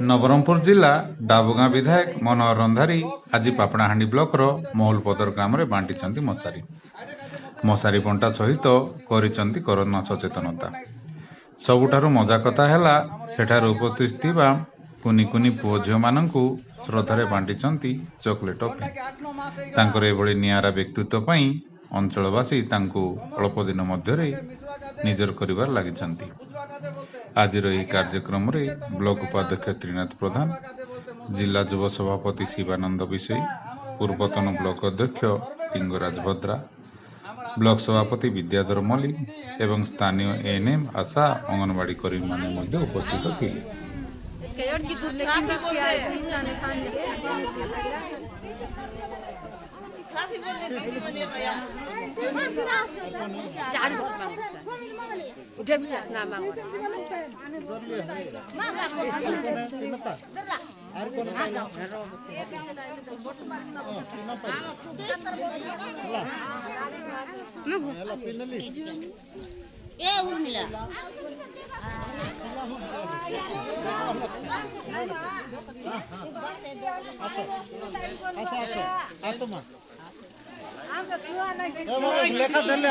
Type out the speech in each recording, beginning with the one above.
नवरंगपुर जिला डाबुगां विधायक मनोहर रंधारी आज पापड़ाहांडी ब्लॉक महुलपदर ग्राम में बांटी मशारी मशारी बंटा सहित करिसेंती कोरोना सचेतनता। सबुठारु मजा कथा है सेठार उपस्थित थिबा कुनी कुनी पुओ झियो मानंकु श्रद्धारे बांटी चॉकलेट टॉफी। तांकर एभली नियारा व्यक्तित्व पई अंचलवासी तांकु अल्प दिन मध्यरे निजर करिवार लागिछंती। आजिर यह कार्यक्रम रे ब्लॉक उपाध्यक्ष त्रिनाथ प्रधान, जिला युव सभापति शिवानंद विषयी, पूर्वतन ब्लॉक अध्यक्ष लिंगराज भद्रा, ब्लॉक सभापति विद्याधर मल्लिक एवं स्थानीय एएनएम आशा अंगनवाड़ी कर्मी माने उपस्थित थे। लेखा देले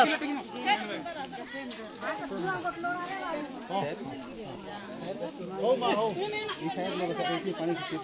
हो मा हो ई साइड में बता इतनी पानी की पीत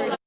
है।